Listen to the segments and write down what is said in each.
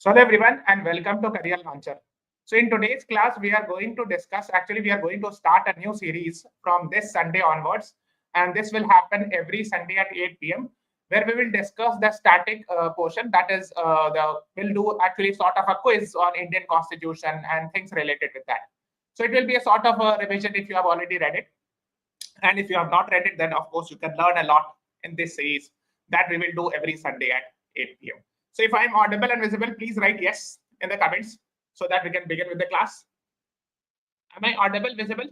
So hello everyone and welcome to Career Launcher. So in today's class, we are going to discuss, actually we are going to start a new series from this Sunday onwards. And this will happen every Sunday at 8 p.m. where we will discuss the static portion. That is, we'll do actually sort of a quiz on Indian Constitution and things related with that. So it will be a sort of a revision if you have already read it. And if you have not read it, then of course you can learn a lot in this series that we will do every Sunday at 8 p.m. So if I'm audible and visible, please write yes in the comments so that we can begin with the class. Am I audible, visible?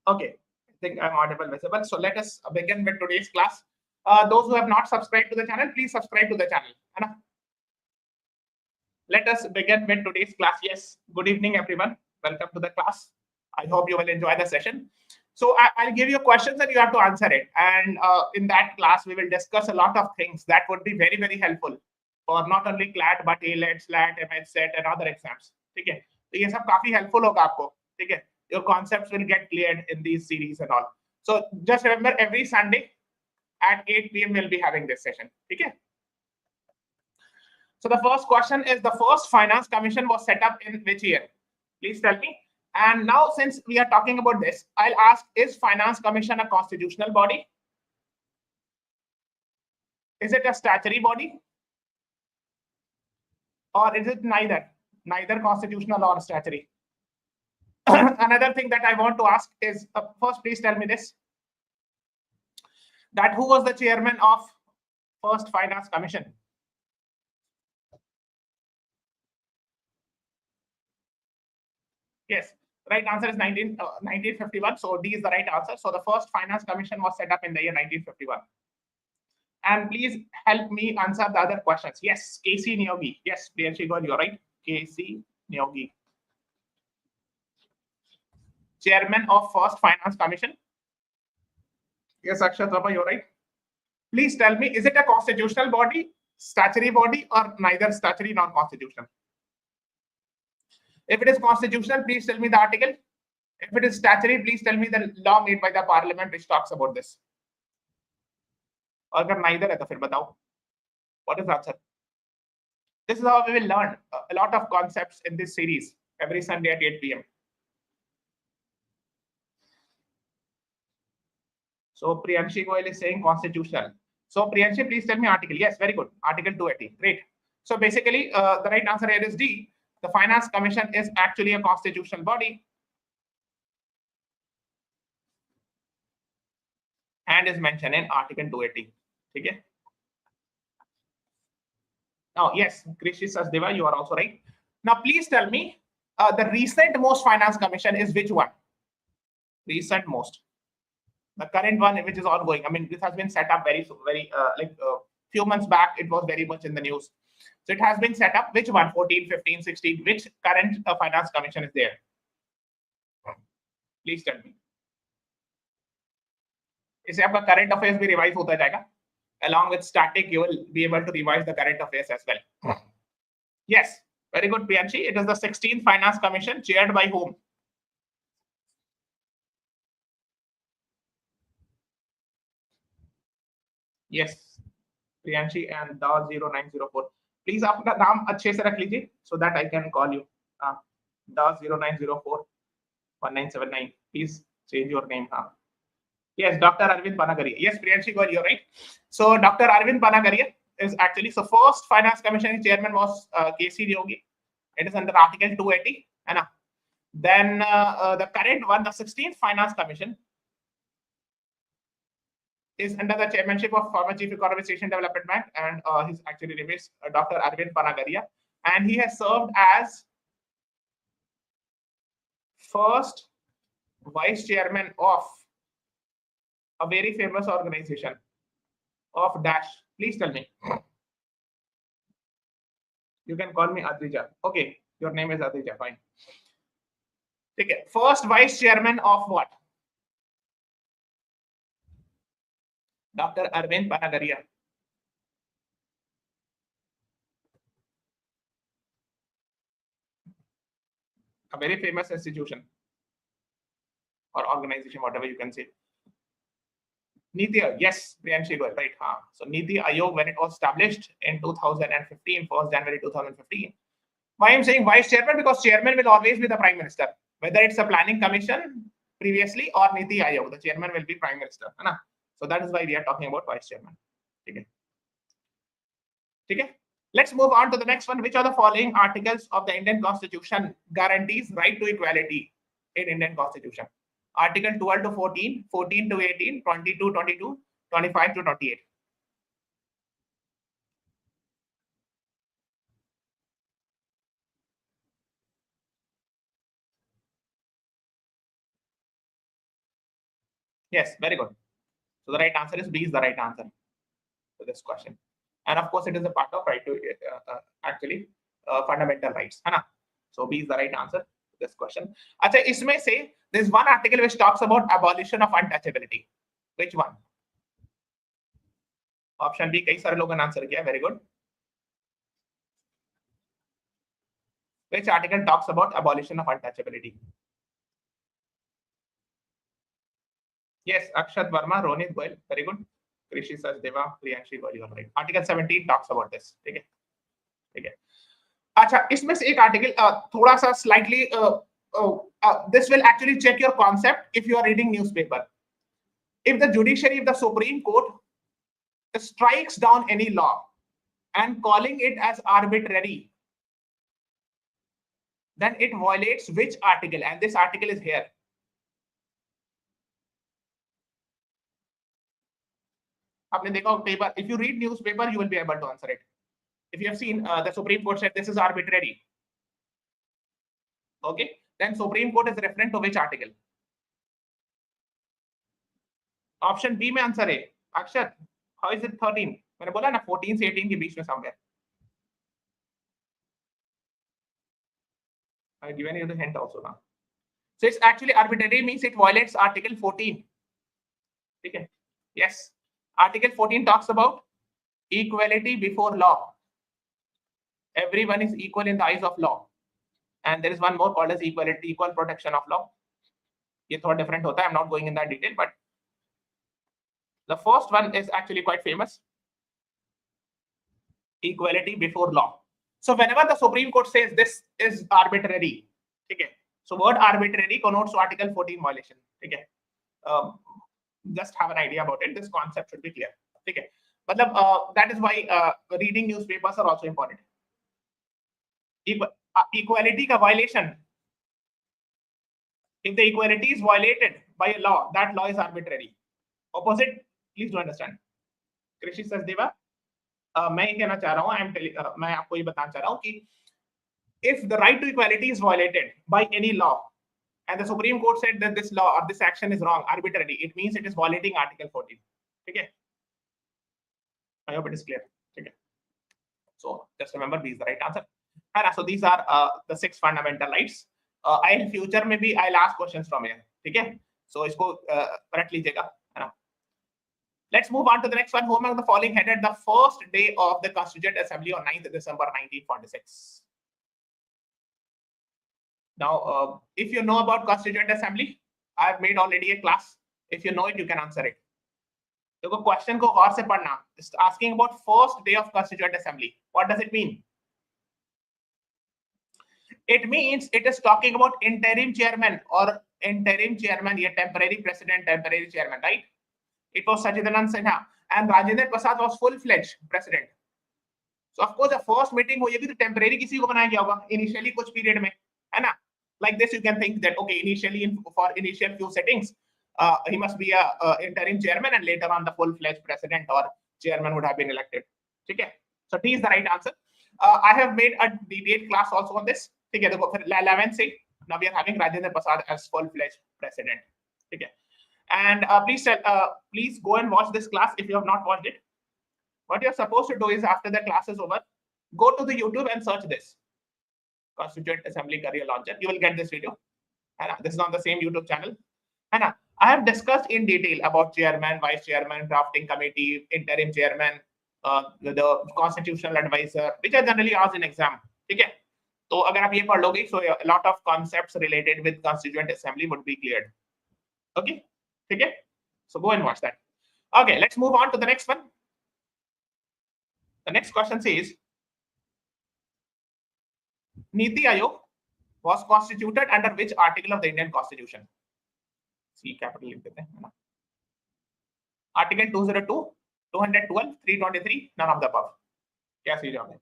Okay, I think I'm audible, visible. So let us begin with today's class. Those who have not subscribed to the channel, please subscribe to the channel. Let us begin with today's class. Yes, good evening, everyone. Welcome to the class. I hope you will enjoy the session. So I'll give you questions and you have to answer it. And in that class, we will discuss a lot of things that would be very, very helpful for not only CLAT, but AILET, SLAT, MHSET, and other exams. Okay. So ये सब काफी helpful होगा आपको. ठीक है. Your concepts will get cleared in these series and all. So just remember, every Sunday at 8 p.m. we'll be having this session. Okay. So the first question is, the first finance commission was set up in which year? Please tell me. And now, since we are talking about this, I'll ask, is finance commission a constitutional body? Is it a statutory body? Or is it neither constitutional or statutory? Another thing that I want to ask is, first, please tell me this, that who was the chairman of first finance commission? Yes, right answer is 1951. So D is the right answer. So the first finance commission was set up in the year 1951. And please help me answer the other questions. Yes, KC Neogi. Yes, Priyanshi Gaur, you're right. KC Neogi. Chairman of first finance commission. Yes, Akshat Baba, you're right. Please tell me, is it a constitutional body, statutory body, or neither statutory nor constitutional? If it is constitutional, please tell me the article. If it is statutory, please tell me the law made by the parliament which talks about this. Or neither hai to fir batao. What is the answer? This is how we will learn a lot of concepts in this series every Sunday at 8 p.m. So Priyanshi Goyal is saying constitutional. So Priyanshi, please tell me article. Yes, very good. Article 280. Great. So basically, the right answer here is D. The Finance Commission is actually a constitutional body and is mentioned in Article 280. Okay. Now, yes, Krishi Sasdeva, you are also right. Now, please tell me, the recent most Finance Commission is which one? Recent most. The current one, which is ongoing. I mean, this has been set up very few months back. It was very much in the news. So it has been set up. Which one? 14, 15, 16. Which current finance commission is there? Please tell me. इससे आपका current affairs भी revise होता जाएगा. Along with static, you will be able to revise the current affairs as well. Yes, very good, Priyanshi. It is the 16th Finance Commission, chaired by whom? Yes, Priyanshi and DAW 0904. Please अपना नाम अच्छे से रख लीजिए so that I can call you. DAW 0904 1979. Please change your name. Yes, Dr. Arvind Panagaria. Yes, Priyanshi Gaur, you're right. So Dr. Arvind Panagaria is actually, so first Finance Commission chairman was KC Neogi. It is under Article 280. Then the current one, the 16th Finance Commission, is under the chairmanship of former Chief Economist, Asian Development Bank, and his actually name is Dr. Arvind Panagaria, and he has served as first vice chairman of a very famous organization of Dash. Please tell me. You can call me Adrija. Okay, your name is Adrija. Fine. Okay. First vice chairman of what? Dr. Arvind Panagaria. A very famous institution or organization, whatever you can say. Niti Aayog, yes, Priyanshi Goyal, right? So Niti Aayog, when it was established in 2015, 1st January 2015. Why I'm saying vice chairman? Because chairman will always be the prime minister, whether it's a planning commission previously or Niti Aayog, the chairman will be prime minister, है ना? So that is why we are talking about vice chairman. Okay. Okay. Let's move on to the next one. Which of the following articles of the Indian Constitution guarantees right to equality in Indian Constitution? Article 12 to 14, 14 to 18, 20 to 22, 25 to 28. Yes, very good. So the right answer is B is the right answer to this question. And of course, it is a part of right to fundamental rights. है ना? So B is the right answer to this question. अच्छा, इसमें से there's one article which talks about abolition of untouchability. Which one? Option B. कई सारे लोगों ने answer किया. Very good. Which article talks about abolition of untouchability? Yes, Akshat Verma, Ronit Goyal. Very good. Krishi Sachdeva, Priyanshi Goyal, you are right. Article 17 talks about this. ठीक है, ठीक है. अच्छा, इसमें से एक आर्टिकल थोड़ा सा slightly this will actually check your concept if you are reading newspaper. If the judiciary, if the Supreme Court strikes down any law and calling it as arbitrary, then it violates which article? And this article is here. आपने देखा paper. If you read newspaper, you will be able to answer it. If you have seen the Supreme Court said this is arbitrary. Okay, then Supreme Court is referring to which article? Option B में answer है. अक्षर, how is it 13? मैंने बोला ना 14 से 18 के बीच में somewhere. I've given you the hint also now. So it's actually arbitrary means it violates Article 14. Okay. Yes. Article 14 talks about equality before law. Everyone is equal in the eyes of law. And there is one more called as equality, equal protection of law. ये थोड़ा different होता है. I'm not going in that detail, but the first one is actually quite famous. Equality before law. So whenever the Supreme Court says this is arbitrary, okay. So word arbitrary connotes Article 14 violation. Okay. Just have an idea about it. This concept should be clear. Okay. But that is why reading newspapers are also important. Equality ka violation. If the equality is violated by a law, that law is arbitrary. Opposite, please do understand. Krishi Sachdeva, मैं ये कहना चाह रहा हूँ, मैं आपको ये बताना चाह रहा हूँ कि if the right to equality is violated by any law, and the Supreme Court said that this law or this action is wrong, arbitrary, it means it is violating Article 14. Okay. I hope it is clear. Okay. So just remember, B is the right answer. And so these are the 6 fundamental rights. In future maybe I'll ask questions from here. Okay. So इसको correct लीजिएगा. Let's move on to the next one. Who among the following headed the first day of the Constituent Assembly on 9th December 1946? Now, if you know about Constituent Assembly, I have made already a class. If you know it, you can answer it. देखो question को गौर से पढ़ना. It's asking about first day of Constituent Assembly. What does it mean? It means it is talking about interim chairman or interim chairman, yeah, temporary president, temporary chairman, right? It was Sachidanand Sinha and Rajendra Prasad was full-fledged president. So of course, the first meeting हो ये भी तो temporary किसी को बनाया गया होगा initially कुछ period में, है ना? Like this, you can think that okay, initially for initial few settings, he must be a interim chairman, and later on the full-fledged president or chairman would have been elected. Okay, so D is the right answer. I have made a detailed class also on this. Okay, देखो फिर 11 से now we are having Rajendra Prasad as full-fledged president. Okay. And please go and watch this class if you have not watched it. What you're supposed to do is after the class is over, go to the YouTube and search this Constituent Assembly Career Launcher. You will get this video. And this is on the same YouTube channel. And I have discussed in detail about chairman, vice chairman, drafting committee, interim chairman, the constitutional advisor, which are generally asked in exam. Okay. So अगर आप ये पढ़ लोगे, so a lot of concepts related with Constituent Assembly would be cleared. Okay. Okay, so go and watch that. Okay, let's move on to the next one. The next question says, Niti Aayog was constituted under which article of the Indian Constitution? C capital लिख देते हैं ना. Article 202, 212, 323, none of the above. क्या सही जवाब है?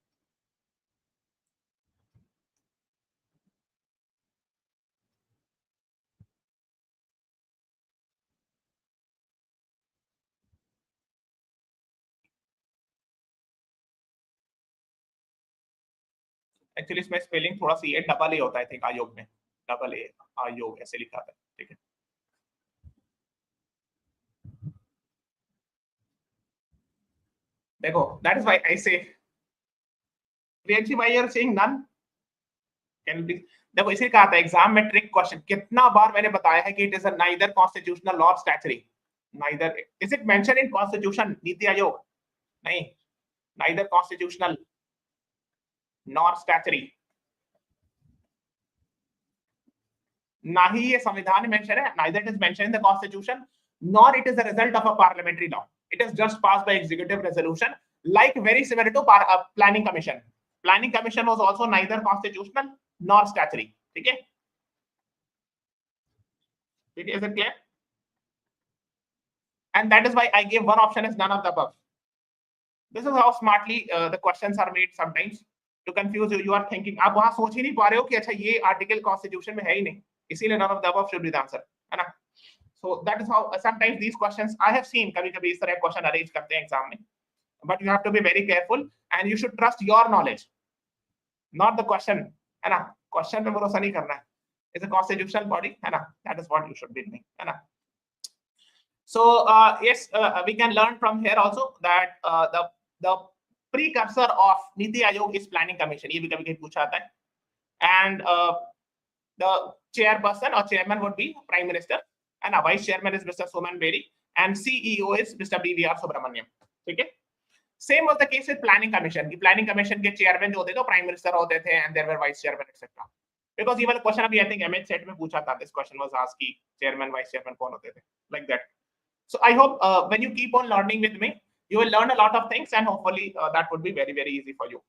Actually इसमें spelling थोड़ा सी है, डबल ए होता है, थिंक आयोग में डबल ए आयोग ऐसे लिखा था. ठीक है. देखो, that is why I say Priyanshi भाई are saying none. Can please देखो, इसे कहा था एग्जाम में ट्रिक क्वेश्चन. कितना बार मैंने बताया है कि it is a neither constitutional nor statutory. Neither is it mention in constitution NITI Aayog? नहीं, नाइदर कॉन्स्टिट्यूशनल नॉर स्टैट्यूटरी. ना ही ये संविधान में मेंशन है, neither it is mention in the constitution nor it is a result of a parliamentary law. It is just passed by executive resolution, like very similar to planning commission. Planning commission was also neither constitutional nor statutory. ठीक है? Is it clear? And that is why I gave one option as none of the above. This is how smartly the questions are made sometimes to confuse you. You are thinking, आप वहां सोच ही नहीं पा रहे हो कि अच्छा ये आर्टिकल कॉन्स्टिट्यूशन में है ही नहीं, इसीलिए none of the above should be the answer, है ना? So that is how sometimes these questions I have seen. कभी-कभी इस तरह क्वेश्चन अरेंज करते हैं एग्जाम में, but you have to be very careful and you should trust your knowledge, not the question, है ना? क्वेश्चन पे भरोसा नहीं करना है. It's a constitutional body, है ना? That is what you should be doing, है ना? So yes, we can learn from here also that the precursor of Niti Aayog is Planning Commission. ये भी कभी-कभी पूछा आता है. And the chairperson or chairman would be Prime Minister. And our vice chairman is Mr. Suman Bedi, and CEO is Mr. BVR Subramaniam. ठीक है? Same was the case with planning commission. The planning commission के chairman जो होते थे, prime minister होते थे, and there were vice chairman, etc. Because even question अभी I think MH set में पूछा था. This question was asked कि chairman, vice chairman कौन होते थे, like that. So I hope when you keep on learning with me, you will learn a lot of things, and hopefully that would be very very easy for you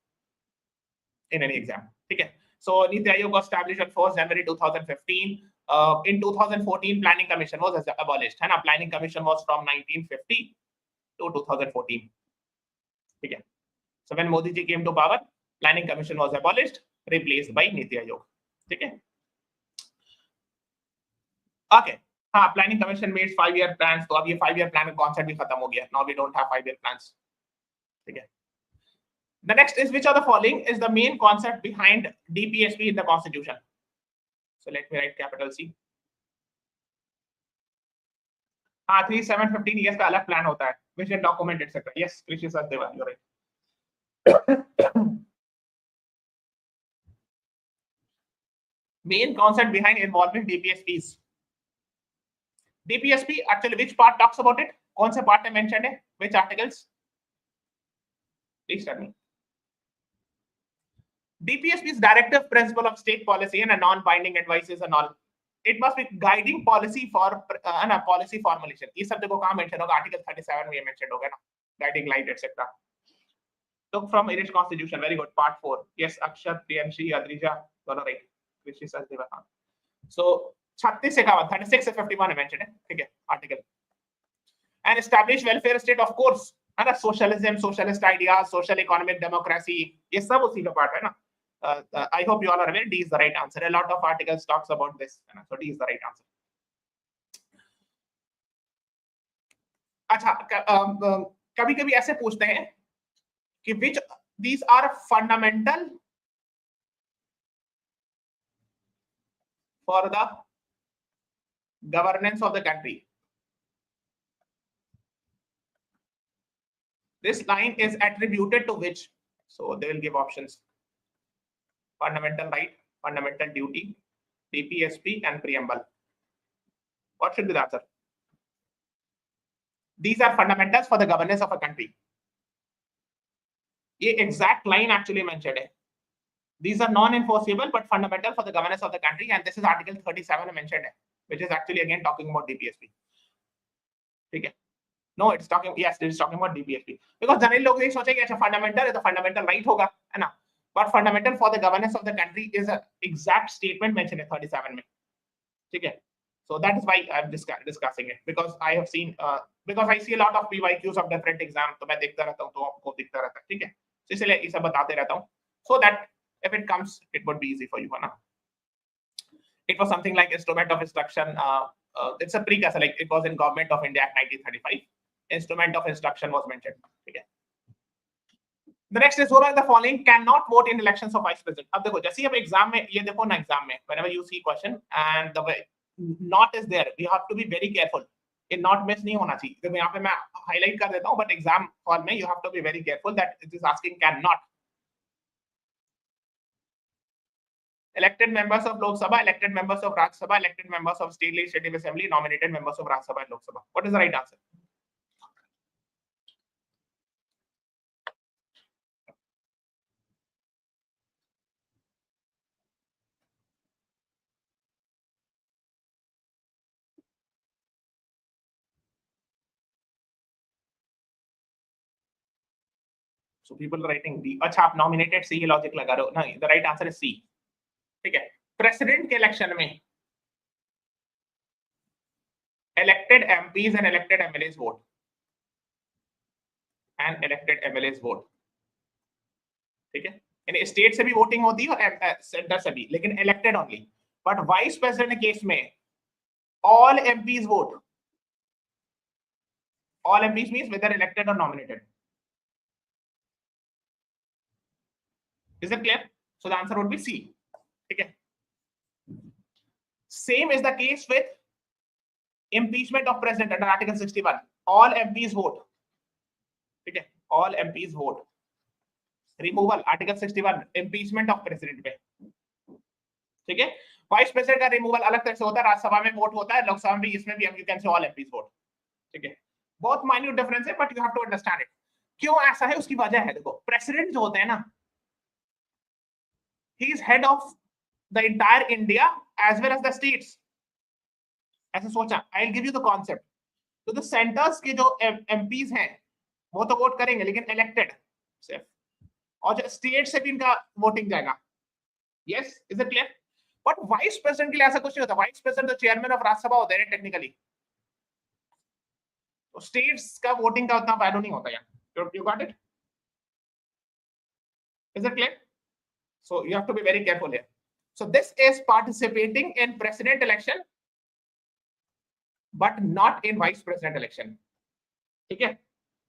in any exam. ठीक है? So Niti Aayog was established on 1st January 2015. In 2014, Planning Commission was abolished. है ना? Planning Commission was from 1950 to 2014. ठीक है? So when Modi ji came to power, Planning Commission was abolished, replaced by Niti Aayog. ठीक है? Okay. हाँ, Planning Commission made 5-year plans. तो अब ये 5-year plan concept भी खत्म हो गया. Now we don't have 5-year plans. ठीक है? The next is which of the following is the main concept behind DPSP in the Constitution? So let me write capital C. हाँ, 3-7-15 years का अलग plan होता है, vision document etc. Yes, Krishi Sachdeva, you're right. Main concept behind involving DPSPs. DPSP actually which part talks about it? कौन से part में mentioned है? Which articles? Please tell me. DPSP is directive principle of state policy and a non-binding advices and all. It must be guiding policy for policy formulation. ये सब देखो कहाँ mention होगा? Article 37 में mention होगा ना? Guiding light etc. Took from Irish Constitution. Very good. Part 4. Yes, Akshat, Priyanshi, Adrija, दोनों right. Krishi Sachdeva. So 36 से 36 से 51 में mention है. ठीक है? Article. And establish welfare state, of course. है ना? Socialism, socialist ideas, social economic democracy. ये सब उसी का part है ना? I hope you all are aware. D is the right answer. A lot of articles talks about this. So D is the right answer. अच्छा, कभी-कभी ऐसे पूछते हैं कि which these are fundamental for the governance of the country. This line is attributed to which? So they will give options. Fundamental right, fundamental duty, DPSP, and preamble. What should be the answer? These are fundamentals for the governance of a country. ये exact line actually mentioned है. These are non-enforceable but fundamental for the governance of the country, and this is Article 37 mentioned है, which is actually again talking about DPSP. ठीक है? No, it's talking, yes, it's talking about DPSP. Because generally लोग ये सोचेंगे अच्छा fundamental है तो fundamental right होगा, है ना? But fundamental for the governance of the country is an exact statement mentioned in 37 में, ठीक है? So that is why I'm discussing it, because I have seen, because I see a lot of PYQs of different exam, तो मैं देखता रहता हूँ, तो आपको दिखता रहता है, ठीक है? तो इसलिए ये सब बताते रहता हूँ, so that if it comes, it would be easy for you, है ना? It was something like instrument of instruction. It's a precursor, like it was in Government of India Act 1935. Instrument of instruction was mentioned. Okay. The next is one of the following cannot vote in elections of vice president. अब देखो जैसे अब exam में ये देखो ना exam में whenever you see question and the way not is there, we have to be very careful. ये not miss नहीं होना चाहिए. देखो यहाँ पे मैं highlight कर देता हूँ, but exam hall में you have to be very careful that it is asking cannot. Elected members of Lok Sabha, elected members of Raj Sabha, elected members of State Legislative Assembly, nominated members of Raj Sabha and Lok Sabha. What is the right answer? So people are writing D. अच्छा आप nominated C logic लगा रहे हो ना? The right answer is C. ठीक है? President के election में elected MPs and elected MLAs vote. And elected MLAs vote. ठीक है? इन स्टेट से भी वोटिंग होती है और सेंटर से भी, लेकिन elected only. But vice president case में all MPs vote. All MPs means whether elected or nominated. Is it clear? So the answer would be C. Okay. Same is the case with impeachment of president under Article 61. All MPs vote. Okay. All MPs vote. Removal Article 61. Impeachment of president पे. ठीक है? Vice president का removal अलग तरह से होता है. राज्यसभा में vote होता है. लोकसभा में भी इसमें भी you can say all MPs vote. ठीक है? बहुत minute difference है, but you have to understand it. क्यों ऐसा है उसकी वजह है. देखो president जो होते हैं ना, he is head of the entire India as well as the states. ऐसे सोचा, I'll give you the concept. तो the centers के जो MPs हैं, वो तो वोट करेंगे, लेकिन elected सिर्फ, और जो स्टेट से भी इनका वोटिंग जाएगा. Yes, is it clear? But vice president के लिए ऐसा कुछ नहीं होता. Vice president तो चेयरमैन ऑफ राज्यसभा होते हैं टेक्निकली. तो स्टेट्स का वोटिंग का उतना वैल्यू नहीं होता यार. You got it? Is it clear? So you have to be very careful here. So this is participating in president election, but not in vice president election. ठीक है?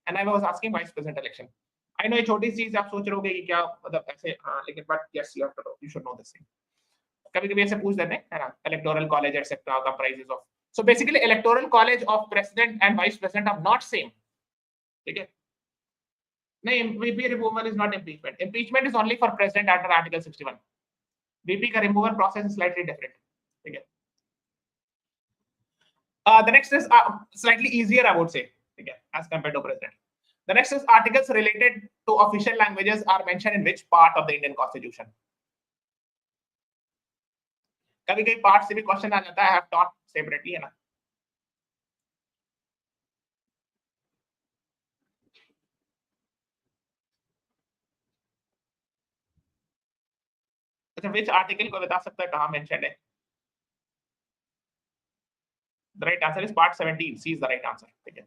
And I was asking vice president election. I know ये छोटी चीज आप सोच रहे होगे कि क्या मतलब ऐसे, हाँ, लेकिन but yes, you have to know, you should know this thing. कभी-कभी ऐसे पूछ देते हैं, है ना? Electoral college etc. comprises of. So basically, electoral college of president and vice president are not same. ठीक है? नहीं, VP removal is not impeachment. Impeachment is only for president under Article 61. VP का removal process is slightly different. ठीक है? The next is slightly easier, I would say, ठीक है, as compared to president. The next is articles related to official languages are mentioned in which part of the Indian Constitution? कभी-कभी part से भी question आ जाता है. I have taught separately, है ना? अच्छा, which article को बता सकता है कहाँ mentioned है? The right answer is part 17. C is the right answer. ठीक है?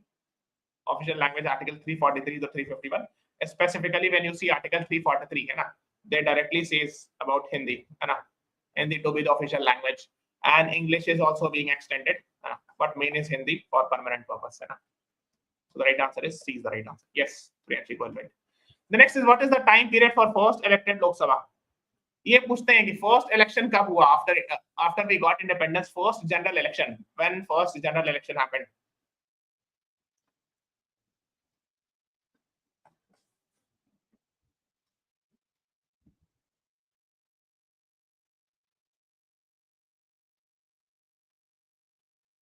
Official language article 343 to 351. Specifically, when you see article 343, है ना, they directly says about Hindi, है ना, Hindi to be the official language, and English is also being extended, है ना, but main is Hindi for permanent purpose, है ना. So the right answer is C is the right answer. Yes, Priyanshi was right. The next is what is the time period for first elected Lok Sabha? ये पूछते हैं कि first election कब हुआ after we got independence, first general election, when first general election happened?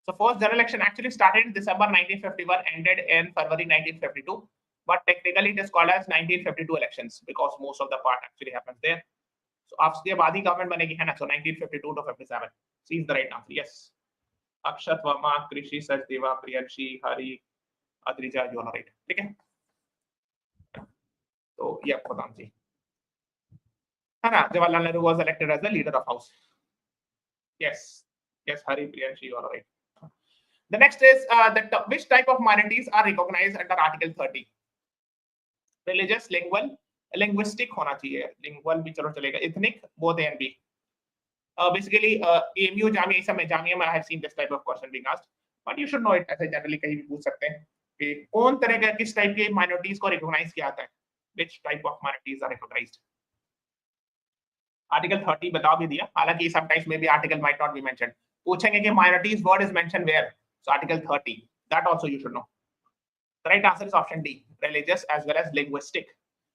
So first general election actually started in December 1951, ended in February 1952, but technically it is called as 1952 elections because most of the part actually happens there. So after बाद ही government बनेगी, है ना? So 1952 to 57. C is the right answer. Yes. Akshat Verma, Krishi Sachdeva, Priyanshi, Hari, Adrija, you are right. ठीक है, तो ये आपको बताना चाहिए है ना. Jawaharlal Nehru was elected as the leader of House. Yes, yes, Hari Priyanshi, you are right. The next is which type of minorities are recognized under Article 30? Religious, linguistic होना चाहिए. Lingual भी चलो चलेगा. Ethnic, both A and B. Basically, AMU, Jamia, I have seen this type of question being asked, but you should know it. ऐसे generally कहीं भी पूछ सकते हैं कि कौन तरह का किस type के minorities को recognize किया जाता है. Which type of minorities are recognized? Article 30 बता भी दिया. हालांकि sometimes maybe article might not be mentioned. पूछेंगे कि minorities word is mentioned where? So Article 30. That also you should know. The right answer is option D. Religious as well as linguistic.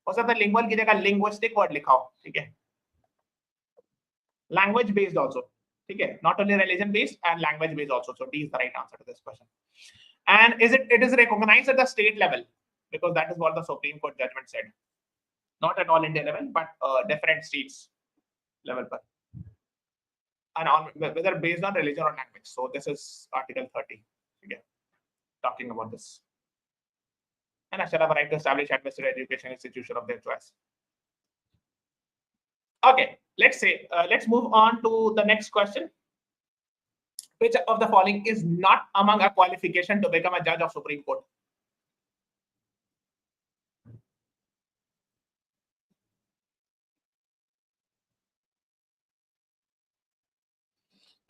हो सकता है lingual की जगह linguistic word लिखा हो. ठीक है. Language based also. ठीक है. Not only religion based and language based also. So D is the right answer to this question. And it is recognized at the state level because that is what the Supreme Court judgment said. Not at all India level, but different states level पर. And on whether based on religion or language. So this is Article 30. Okay. Talking about this. And I shall have a right to establish administrative education institution of their choice. Okay, let's move on to the next question. Which of the following is not among a qualification to become a judge of Supreme Court?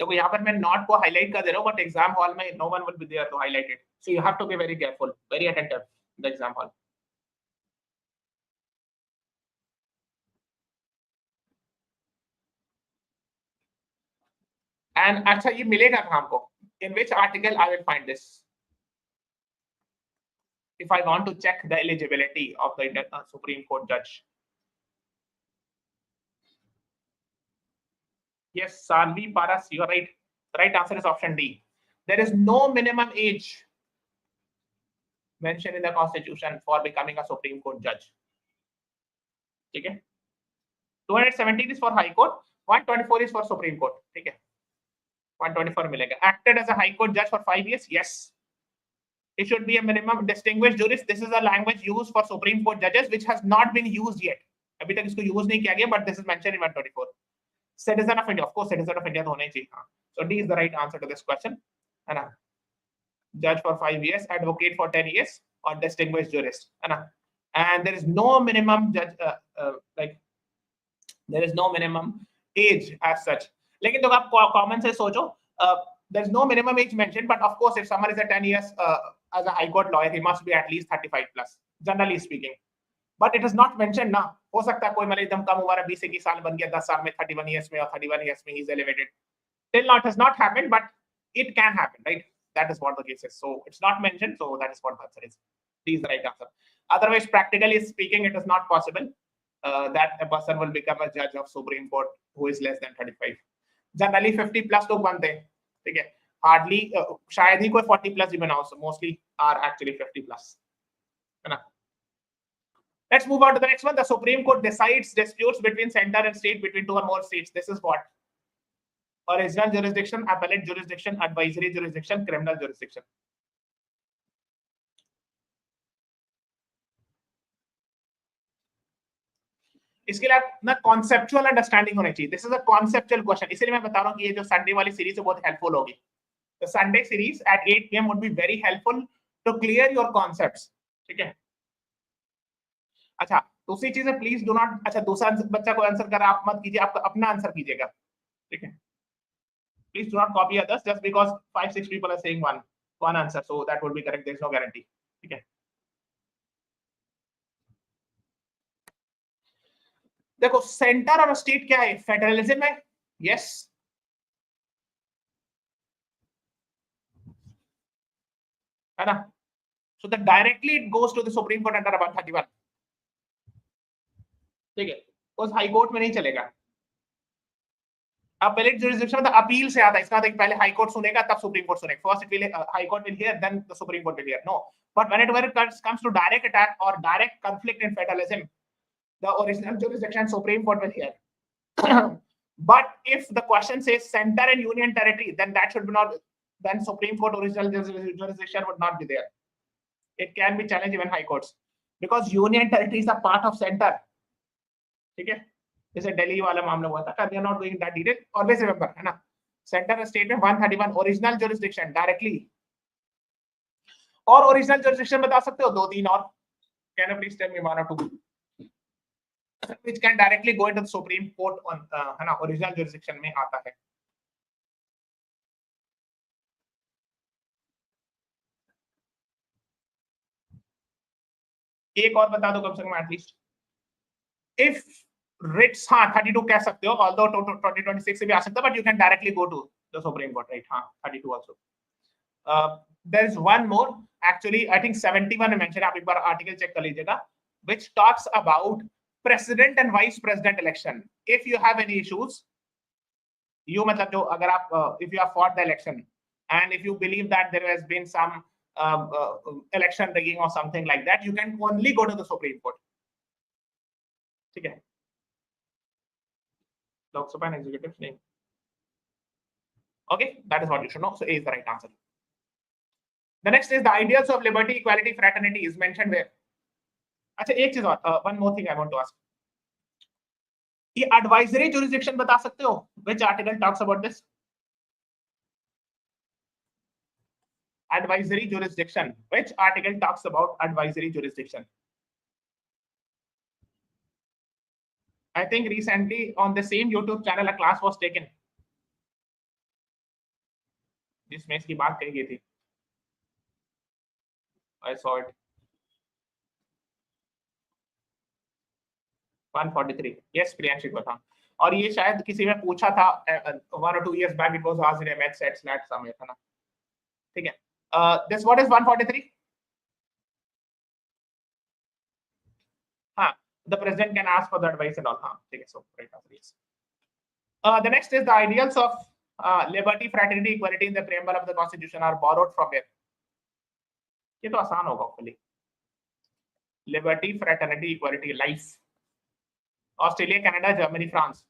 देखो यहाँ पर मैं not को highlight कर दे रहा हूँ, but exam hall में no one will be there to highlight it, so you have to be very careful, very attentive in the exam hall. And अच्छा ये मिलेगा कहाँ हमको? In which article I will find this? If I want to check the eligibility of the Supreme Court judge. Yes, Sanvi Paras, you are right. The right answer is option D. There is no minimum age mentioned in the Constitution for becoming a Supreme Court judge. Okay. 217 is for High Court, 124 is for Supreme Court. Okay. 124 मिलेगा. Acted as a High Court judge for 5 years. Yes. It should be a minimum distinguished jurist. This is a language used for Supreme Court judges, which has not been used yet. अभी तक इसको use नहीं किया गया, but this is mentioned in 124. Citizen of India, of course, citizen of India तो होना ही चाहिए. So D is the right answer to this question. है ना? Judge for 5 years, advocate for 10 years, or distinguished jurist. है ना? And there is no minimum judge, there is no minimum age as such. लेकिन तो आप common से सोचो, there is no minimum age mentioned, but of course, if someone is a 10 years as a High Court lawyer, he must be at least 35 plus, generally speaking. But it is not mentioned ना. हो सकता है कोई मतलब एकदम कम उम्र 20-21 साल बन गया, 10 साल में 31 years में और 31 years में he is elevated. Till now it has not happened, but it can happen, right? That is what the case is. So it's not mentioned, so that is what the answer is. D is the right answer. Otherwise, practically speaking, it is not possible that a person will become a judge of Supreme Court who is less than 35. Generally 50 plus लोग बनते हैं, ठीक है? Hardly शायद ही कोई 40 plus ही बनाओ, so mostly are actually 50 plus, है ना? Let's move on to the next one. The Supreme Court decides disputes between center and state, between two or more states. This is what? Original jurisdiction, appellate jurisdiction, advisory jurisdiction, criminal jurisdiction. इसके लिए ना conceptual understanding होनी चाहिए. This is a conceptual question, इसलिए मैं बता रहा हूँ कि ये जो संडे वाली सीरीज है बहुत हेल्पफुल होगी. The Sunday series at 8 PM would be very helpful to clear your concepts. ठीक है. अच्छा, दूसरी चीज है, प्लीज डू नॉट, अच्छा दूसरा बच्चा को आंसर कर आप मत कीजिए, आपका अपना आंसर कीजिएगा, ठीक है. Please do not copy others just because 5-6 people are saying one answer, so that would be correct. There is no guarantee. ठीक है. देखो सेंटर और स्टेट क्या है? फेडरलिज्म है. यस. है ना? So that directly it goes to the Supreme Court under about 31. ठीक है. उस हाई कोर्ट में नहीं चलेगा. Appellate jurisdiction मतलब अपील से आता है. इसका पहले हाई कोर्ट सुनेगा तब सुप्रीम कोर्ट सुनेगा. First it will high court will hear, then the Supreme Court will hear. No, but whenever it comes to direct attack or direct conflict in federalism, the original jurisdiction Supreme Court will hear. But if the question says center and union territory, then that should be not. Then Supreme Court original jurisdiction would not be there. It can be challenged even high courts because union territories are part of center. ठीक है, जैसे दिल्ली वाला मामला हुआ था, they are not going that detail. Always remember, है ना, centre state में 131 ओरिजिनल जुरिस्डिक्शन डायरेक्टली, और ओरिजिनल जुरिस्डिक्शन बता सकते हो 2-3 और, can you please tell me 1 or 2 which can directly go into the Supreme Court on, है ना, ओरिजिनल जुरिस्डिक्शन में आता है. एक और बता दो कम से कम एटलीस्ट. इफ writs, हाँ 32 कह सकते हो, although 2026 से भी आ सकता है, but you can directly go to the Supreme Court, right? हाँ 32 also. There is one more, actually I think 71 mention, आप एक बार आर्टिकल चेक कर लीजिएगा, which talks about president and vice president election. If you have any issues, you मतलब जो अगर आप if you have fought the election and if you believe that there has been some election rigging or something like that, you can only go to the Supreme Court. ठीक है, Lok Sabha and executive name. Okay, that is what you should know. So A is the right answer. The next is the ideals of liberty, equality, fraternity is mentioned where. अच्छा एक चीज और, one more thing I want to ask. ये advisory jurisdiction बता सकते हो? Which article talks about this? Advisory jurisdiction. Which article talks about advisory jurisdiction? I think recently on the same YouTube channel a class was taken जिसमें इसकी बात कही गई थी. I saw it. 143. Yes, Priyanshi को था, और ये शायद किसी में पूछा था 1 or 2 years back. It was asked in a math set SLAT समय था ना. ठीक है. This what is 143? हाँ, the president can ask for the advice and all. हाँ ठीक है, so right answer is. The next is the ideals of liberty, fraternity, equality in the preamble of the Constitution are borrowed from where? ये तो आसान होगा hopefully. Liberty, fraternity, equality, life. Australia, Canada, Germany, France.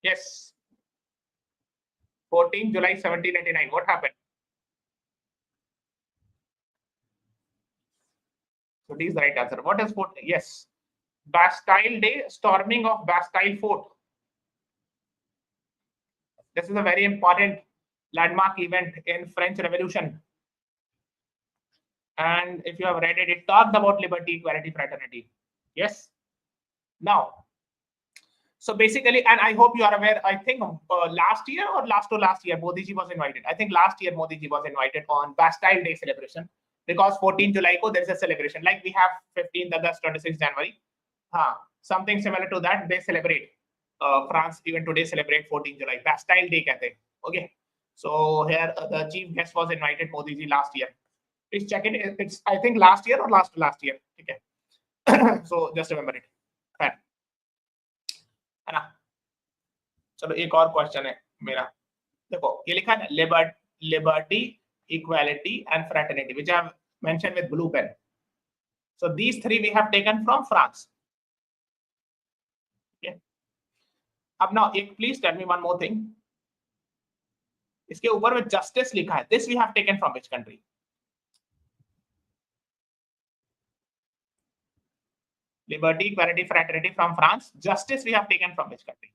Yes. 14 July 1799. What happened? So D is the right answer. What is 14? Yes. Bastille Day, storming of Bastille Fort. This is a very important landmark event in French Revolution. And if you have read it, it talked about liberty, equality, fraternity. Yes. Now, so basically, and I hope you are aware, I think last year or last to last year, Modi ji was invited. I think last year Modi ji was invited on Bastille Day celebration, because 14 July ko there is a celebration. Like we have 15th August, 26 January. Something similar to that, they celebrate. France even today celebrate 14 July. Bastille Day कहते हैं. Okay. So here the chief guest was invited, Modi ji, last year. Please check it. It's I think last year or last year. Okay. So just remember it. Fine. है ना. चलो एक और question है मेरा. देखो ये लिखा है liberty, equality and fraternity, which I have mentioned with blue pen. So these three we have taken from France. Okay. अब now please tell me one more thing. इसके ऊपर में justice लिखा है. This we have taken from which country? Liberty, equality, fraternity from France. Justice we have taken from which country?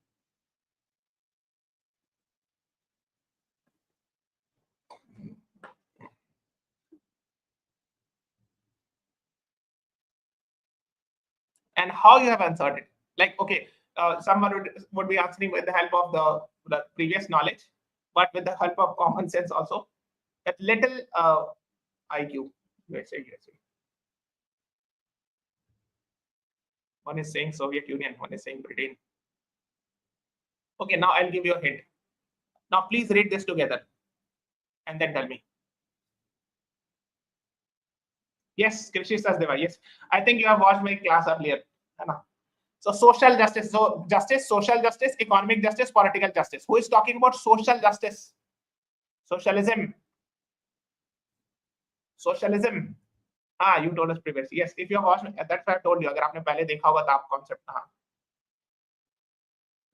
And how you have answered it? Like, okay, someone would be answering with the help of the previous knowledge, but with the help of common sense also. That little IQ. USA. One is saying Soviet Union, one is saying Britain. Okay, now I'll give you a hint. Now please read this together and then tell me. Yes, Krishi Sasdeva. Yes, I think you have watched my class earlier. So social justice, social justice, economic justice, political justice. Who is talking about social justice? Socialism. You told us previously. Yes, if you have watched, that's why I told you. अगर आपने पहले देखा होगा तो आप concept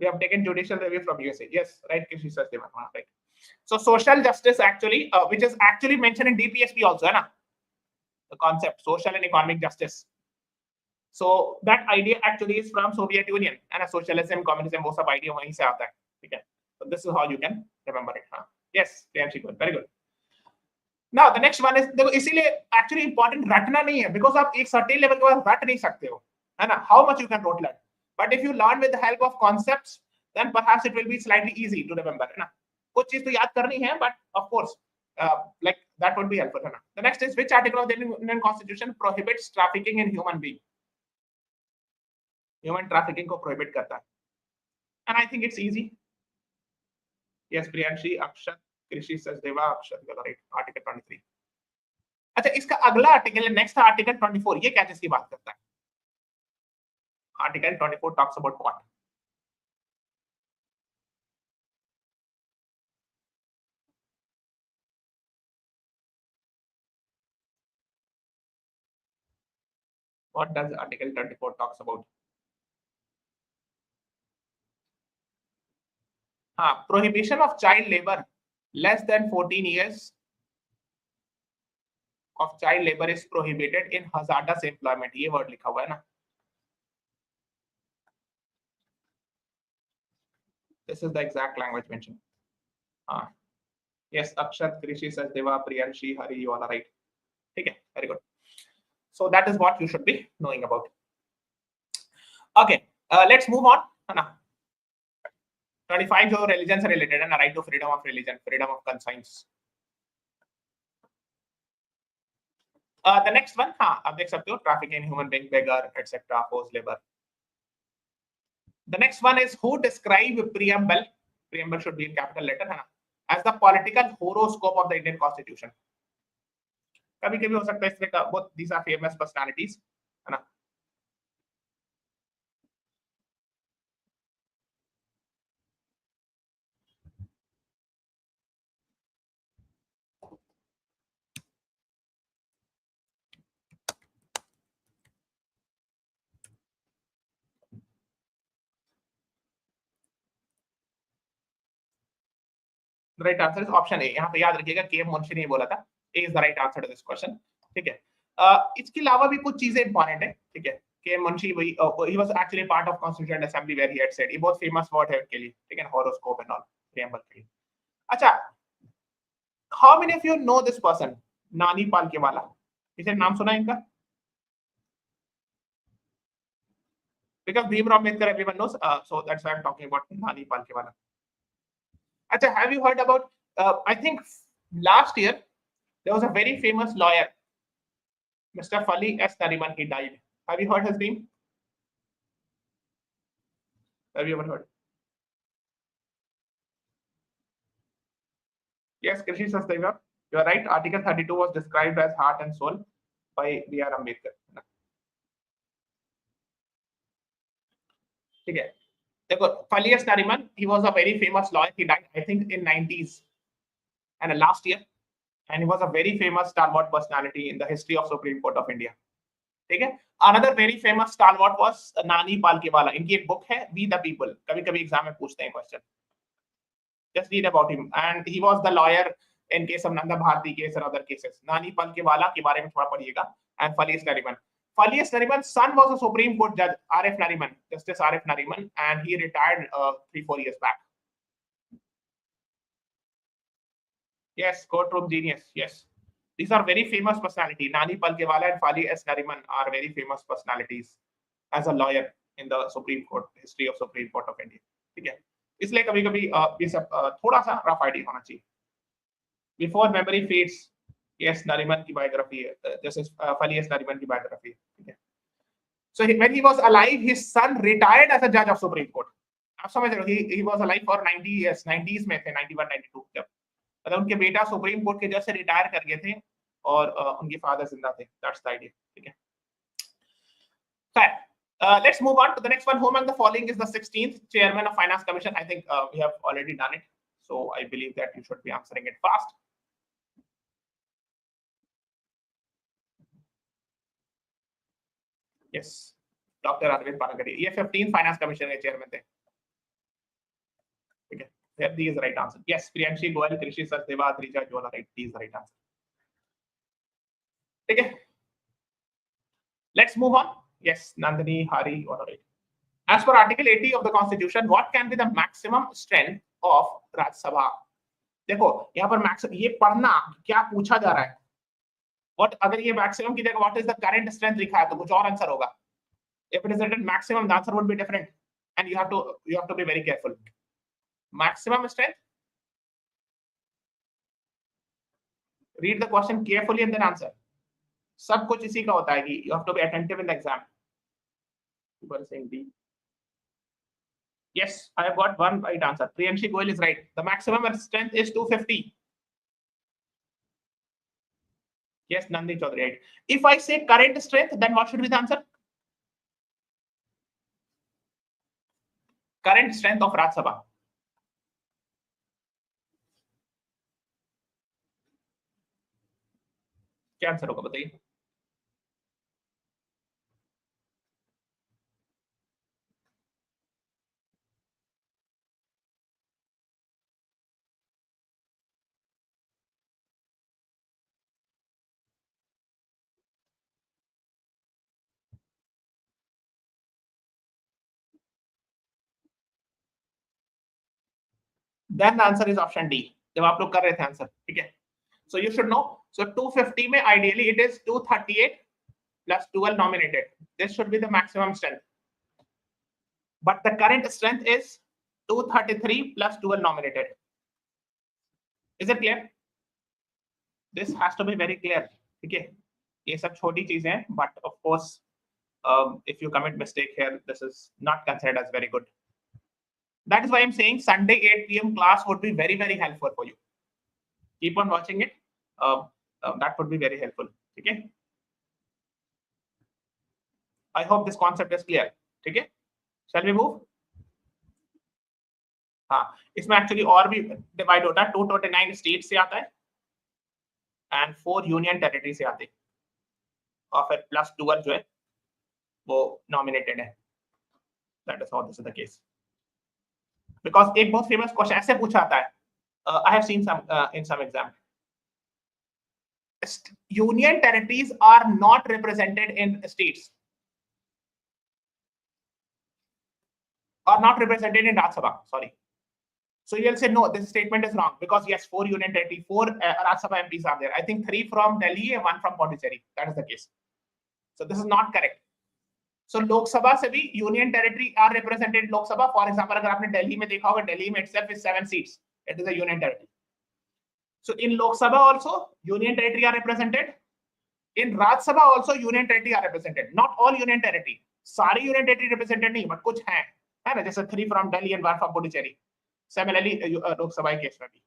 We have taken judicial review from USA. Yes, right, Krishi Sachdeva, right. So social justice actually, which is actually mentioned in DPSP also, na? The concept social and economic justice. So that idea actually is from Soviet Union, and socialism, communism, वो सब idea वहीं से आता है, ठीक है? So this is how you can remember it. हाँ, yes, very good. Now the next one is, देखो इसीलिए actually important रटना नहीं है, because आप एक certain level के बाद रट नहीं सकते हो, है ना? How much you can rote learn, but if you learn with the help of concepts, then perhaps it will be slightly easy to remember, है ना? कुछ चीज तो याद करनी है, but of course, like that would be helpful, है ना? The next is, which article of the Indian Constitution prohibits trafficking in human being? Human trafficking को prohibit करता है, and I think it's easy. Yes, Priyanshi, Akshat, Krishi Sachdeva, Akshat, right? Article 23. अच्छा, इसका अगला article है, next article 24. ये क्या चीज की बात करता है? Article 24 talks about what? What does article 24 talks about? हाँ, prohibition of child labor less than 14 years of child labor is prohibited in hazardous employment. ये वर्ड लिखा हुआ है ना? This is the exact language mentioned. Yes, Akshat, Krishi, Sachdeva, Priyanshi, Hari, you all are right. ठीक है, very good. So that is what you should be knowing about. Okay, let's move on, है ना? 25 जो religion से related है ना, right to freedom of religion, freedom of conscience. The next one, हाँ, आप देख सकते हो, trafficking in human being, beggar, etc., forced labor. The next one is, who describe preamble? Preamble should be in capital letter, है ना? As the political horoscope of the Indian Constitution. कभी-कभी हो सकता है इस तरह का, both these are famous personalities, है ना? The right answer is option A. यहाँ पे याद रखिएगा, के मुंशी ने बोला था, A is the right answer to this question. ठीक है? इसके अलावा भी कुछ चीजें इंपॉर्टेंट है, ठीक है? के मुंशी वही, he was actually part of Constitutional Assembly where he had said, ये बहुत फेमस वर्ड है उनके लिए, ठीक है? Horoscope and all, preamble के लिए. अच्छा, how many of you know this person? नानी पालकेवाला. किसी नाम सुना है इनका? Because Bhimrao Ambedkar everyone knows, so that's why I'm talking about Nani Palkewala. Achha, have you heard about, I think last year, there was a very famous lawyer, Mr. Fali S. Nariman, he died. Have you heard his name? Have you ever heard? Yes, Krishi Sachdeva, you are right. Article 32 was described as heart and soul by B.R. Ambedkar. ठीक है, देखो, Fali S. Nariman, he was a very famous lawyer. He died, I think, in 90s and last year, and he was a very famous stalwart personality in the history of Supreme Court of India. ठीक है? Another very famous stalwart was नानी पालकेवाला. इनकी एक book है, We the People. कभी-कभी exam में पूछते हैं question. Just read about him, and he was the lawyer in case of Nanda Bharti case and other cases. नानी पालकेवाला के बारे में थोड़ा पढ़िएगा. And Fali S. Nariman. Fali S. Nariman's son was a Supreme Court judge, R.F. Nariman, Justice R.F. Nariman, and he retired 3-4 years back. Yes, courtroom genius. Yes, these are very famous personalities. Nani Palkewala and Fali S. Nariman are very famous personalities as a lawyer in the Supreme Court, history of Supreme Court of India. ठीक है, इसलिए कभी-कभी ये सब थोड़ा सा rough idea होना चाहिए. Before memory fades, yes, Nariman की biography है, जैसे Fali S. Nariman की biography है. ठीक है. So when he was alive, his son retired as a judge of Supreme Court. आप समझ रहे हो, he was alive for 90 years, 90s में थे, 91, 92 जब, मतलब उनके बेटा सुप्रीम कोर्ट के जज से रिटायर कर गए थे और उनके फादर जिंदा थे. That's the idea. ठीक है. Fine. Let's move on to the next one. Who among the following is the 16th chairman of Finance Commission? I think we have already done it, so I believe that you should be answering it fast. Yes, Dr. Arvind Panagari. ये 15th Finance Commission के chairman थे. D is the right answer. Yes, Priyanshi, Goel, Krishi, Sachdeva, Trija, you are right. D is the right answer. Okay. Let's move on. Yes, Nandini, Hari, you are right. As per Article 80 of the Constitution, what can be the maximum strength of Raj Sabha? देखो यहाँ पर maximum ये पढ़ना क्या पूछा जा रहा है. What अगर ये मैक्सिमम की जगह what is the current strength लिखा है तो कुछ और आंसर होगा. If it is written maximum, the answer would be different, and you have to be very careful. Maximum strength. Read the question carefully and then answer. सब कुछ इसी का होता है कि you have to be attentive in the exam. People are saying D. Yes, I have got one right answer. Priyanshi Goel is right. The maximum strength is 250. Yes, Nandi Chaudhary, right. If I say current strength, then what should be the answer? Current strength of Raj Sabha. क्या answer होगा बताइए. Then the answer is option D. जब आप लोग कर रहे थे answer, ठीक है. So you should know. So 250 में ideally it is 238 plus 12 nominated. This should be the maximum strength. But the current strength is 233 plus 12 nominated. Is it clear? This has to be very clear. ठीक है. ये सब छोटी चीजें हैं, but of course, if you commit mistake here, this is not considered as very good. That is why I'm saying Sunday 8 p.m. class would be very, very helpful for you. Keep on watching it. That would be very helpful. Okay. I hope this concept is clear. Okay. Shall we move? हाँ, इसमें actually और भी divide होता है. 229 states से आता है and 4 union territories से आते हैं और फिर plus 12 जो है वो nominated है. That is how this is the case. Because एक बहुत famous question ऐसे पूछा आता है. I have seen some in some exam. Union territories are not represented in states. Are not represented in Raj Sabha. Sorry. So you'll say no, this statement is wrong because yes, 4 union territory, 4 Raj Sabha MPs are there. I think 3 from Delhi and 1 from Pondicherry. That is the case. So this is not correct. So Lok Sabha से भी union territory are represented in Lok Sabha. For example, अगर आपने दिल्ली में देखा होगा, Delhi में itself is 7 seats. It is a union territory. So in Lok Sabha also union territory are represented. In Raj Sabha also union territory are represented. Not all union territory. सारे union territory represented नहीं, but कुछ हैं, है ना, जैसे 3 from Delhi and 1 from Pondicherry. Similarly, Lok Sabha case में भी.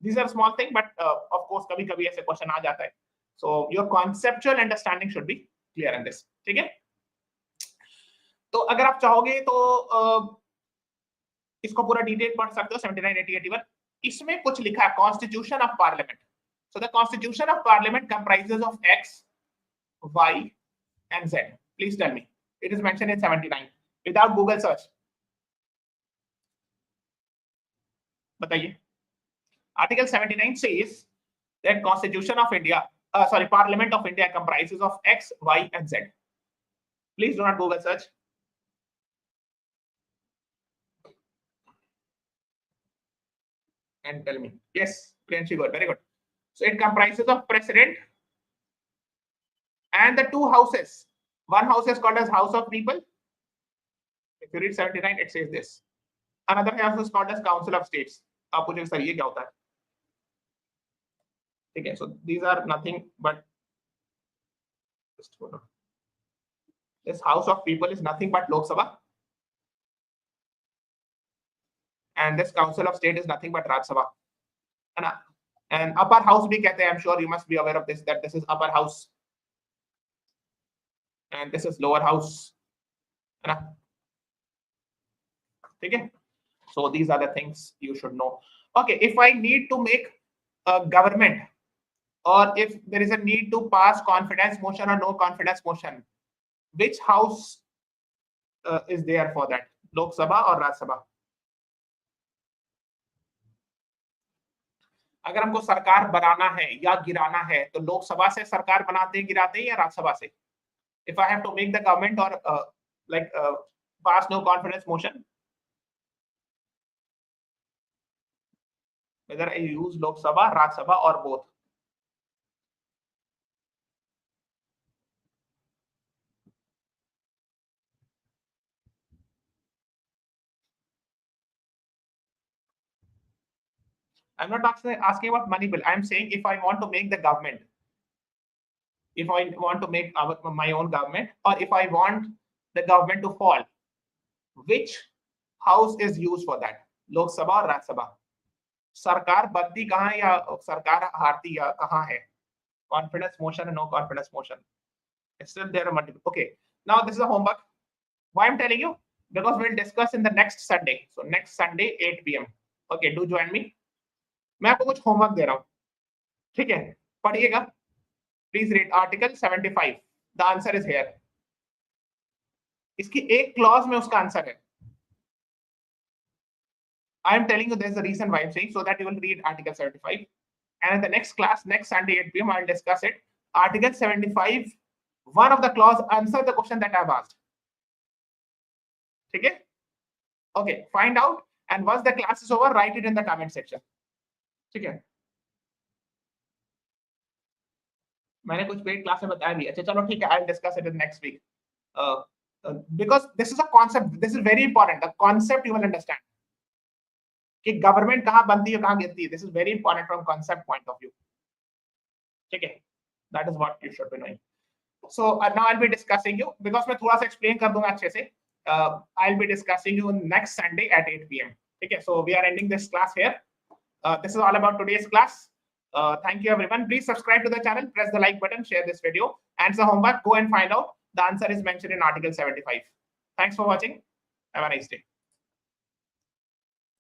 These are small thing, but of course कभी-कभी ऐसे question आ जाता है. So your conceptual understanding should be clear in this. ठीक है? तो अगर आप चाहोगे तो इसको पूरा डिटेल पढ़ सकते हो. 79, 80, 81 इसमें कुछ लिखा है constitution of parliament. So the constitution of parliament comprises of X, Y and Z. Please tell me. It is mentioned in 79 without Google search. बताइए. Article 79 says that constitution of India, parliament of India comprises of X, Y and Z. Please do not Google search. And tell me. Yes, Priyanshi, good, very good. So it comprises of president and the 2 houses. One house is called as House of People. If you read 79, it says this. Another house is called as Council of States. आप पूछेंगे sir ये क्या होता है? ठीक है. So these are nothing but this House of People is nothing but Lok Sabha. And this Council of State is nothing but Raj Sabha. And upper house bhi kehte hain. I'm sure you must be aware of this, that this is upper house. And this is lower house. Okay? So these are the things you should know. Okay, if I need to make a government, or if there is a need to pass confidence motion or no confidence motion, which house is there for that? Lok Sabha or Raj Sabha? अगर हमको सरकार बनाना है या गिराना है तो लोकसभा से सरकार बनाते हैं गिराते हैं या राज्यसभा से? If I have to make the government or pass no confidence motion, whether I use Lok Sabha, Raj Sabha or both. I'm not asking about money bill. I'm saying if I want to make the government, if I want to make my own government, or if I want the government to fall, which house is used for that? Lok Sabha or Raj Sabha? सरकार बनती कहाँ है या सरकार हारती या कहाँ है? Confidence motion and no confidence motion. It's still there are multiple. Okay, now this is a homework. Why I'm telling you? Because we'll discuss in the next Sunday. So next Sunday 8 p.m. Okay, do join me. मैं आपको कुछ homework दे रहा हूँ, ठीक है? पढ़िएगा. Please read Article 75. The answer is here. इसकी एक क्लॉज में उसका आंसर है. I am telling you there's a reason why I'm saying, so that you will read Article 75. And in the next class, next Sunday 8 p.m. I'll discuss it. Article 75, one of the clause answer the question that I've asked. Okay? Okay, find out, and once the class is over, write it in the comment section. Okay? मैंने कुछ paid class में बताया भी. अच्छा चलो ठीक है, I'll discuss it in next week. Because this is a concept, this is very important. The concept you will understand. कि गवर्नमेंट कहाँ बनती है कहाँ गिरती है. This is very important from concept point of view. ठीक है? That is what you should be knowing. So now I'll be discussing you, because मैं थोड़ा सा explain कर दूंगा अच्छे से. I'll be discussing you next Sunday at 8 p.m. ठीक है? So we are ending this class here. This is all about today's class. Thank you everyone. Please subscribe to the channel, press the like button, share this video. Answer homework, go and find out. The answer is mentioned in Article 75. Thanks for watching. Have a nice day.